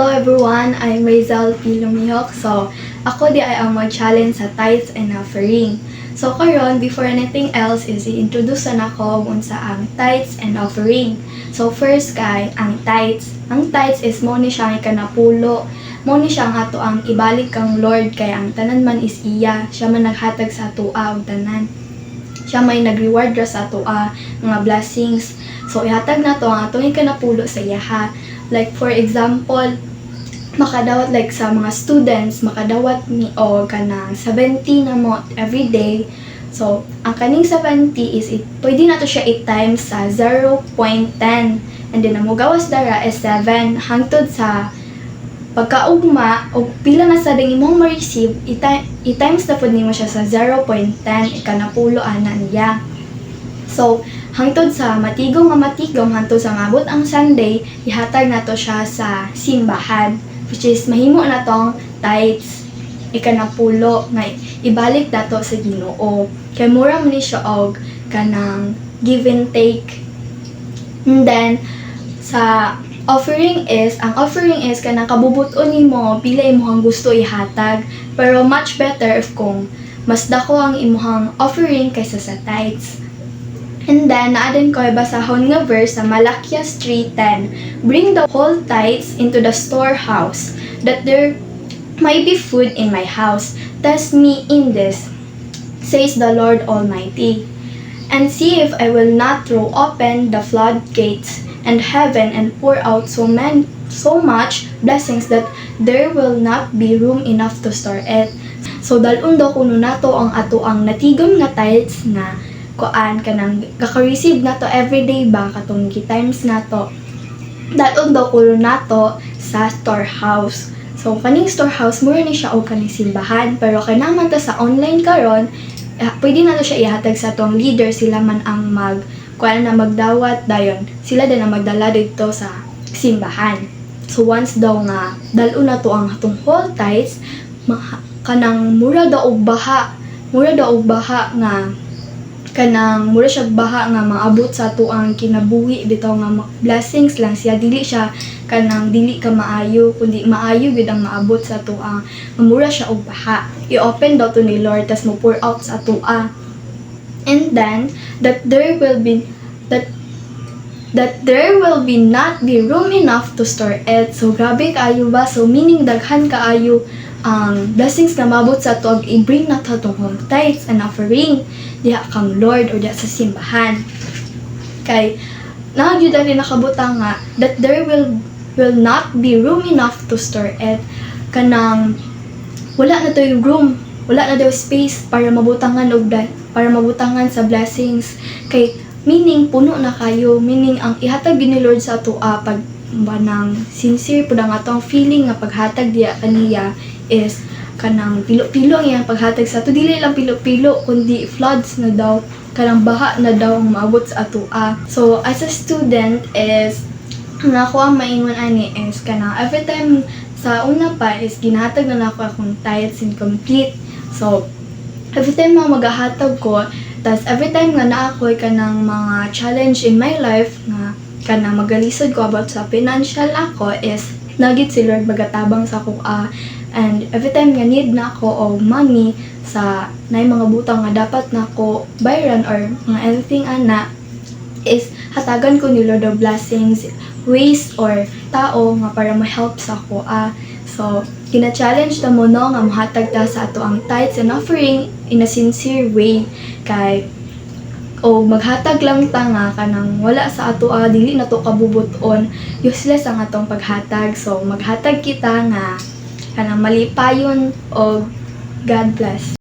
Hello everyone, I'm Rizal P. Lumihok. So, ako di ay ang mag-challenge sa tithes and offering. So, karon before anything else is i-introduce na ako unsa ang tithes and offering. So, first kay ang tithes. Ang tithes is mo ni siya ang kanapulo. Mo ni siya ang ato ang ibalik kang Lord kay ang tanan man is iya. Siya man naghatag sa atoa og tanan. Siya may nag-reward ra sa atoa mga blessings. So, ihatag na to ang atong kanapulo sa iya ha. Like for example, makadawat like sa mga students, makadawat ni o kanang 70 na mo every day. So, ang kaning 70 is pwede na to siya i-times sa 0.10. And then ang mugawas dara is 7 hangtod sa pagkaugma o pila na sa ding imong ma-receive, i-times na pud nimo siya sa 0.10 ikanapulo ana niya. So, hangtod sa matigom hangtod sa mabot ang Sunday, ihatag na to siya sa simbahan, which is mahimo na tong tithes ikanapulo nga ibalik dato sa Ginoo. Kay mura man ni siya og kanang give and take. And then sa offering is kanang kabubuton nimo pila imong gusto ihatag, pero much better if kung mas dako ang imong offering kaysa sa tithes. And then, naadan ko basahon nga verse sa Malakias 3:10. Bring the whole tithes into the storehouse, that there may be food in my house. Test me in this, says the Lord Almighty, and see if I will not throw open the floodgates and heaven and pour out so much blessings that there will not be room enough to store it. So, dalun daw kuno nato ang ato ang natigom nga tithes nga kuan kanang kaka-receive na to everyday ba katong times na to dalon daw kuno nato sa storehouse. So kaning storehouse mura ni siya og kaning simbahan, pero kay naman to sa online karon pwede na to siya ihatag sa tong leader, sila man ang kuan na magdawat dayon, sila din ang magdala dito sa simbahan. So once daw nga dalon na to ang atong whole tithes, kanang mura daw og baha nga kanang mura siya baha nga maabot sa ato ang kinabuhi bitaw nga blessings lang siya, dili siya kanang dili ka maayo kundi maayo gid ang maabot sa ato ang mura siya og baha. I-open daw to ni Lord tas mo pour out sa ato and then that there will be not be room enough to store it. So grabe kaayo ba, so meaning daghan kaayo ang blessings na mabot sa ato, i-bring na to itong whole tithes and offering diha kang Lord o diha sa simbahan. Kay nagyud rin nakabutang nga that there will not be room enough to store it, kanang wala na to yung room, wala na daw space para mabutangan sa blessings. Kay meaning puno na kayo, meaning ang ihatag ni Lord sa ato pag banang sincere pud ang atong feeling nga paghatag diha kaniya is kanang pilo-pilo ang iyang paghatag sa ato, dili lang pilo-pilo kundi floods na daw, kanang baha na daw ang maabot sa ato. So as a student is nako ang maingon ani is kanang every time sa una pa is ginahatag na nako akong tithes incomplete. So every time na magahatag ko, tas every time nga naa ko kanang mga challenge in my life nga kanang magalisod ko about sa financial ako is nagit si Lord magatabang sa ako and every time nga need na ako og money sa nay mga butang nga dapat nako bayaran or mga anything ana is hatagan ko ni Lord of blessings, ways or tao nga para ma-help sa ako. So gina-challenge ta mo no nga mohatag ta sa ato ang tithes and offering in a sincere way, kay o maghatag lang ta nga kanang wala sa ato dili na to kabubuton, useless ang atong paghatag. So maghatag kita nga kanang malipayon o God bless.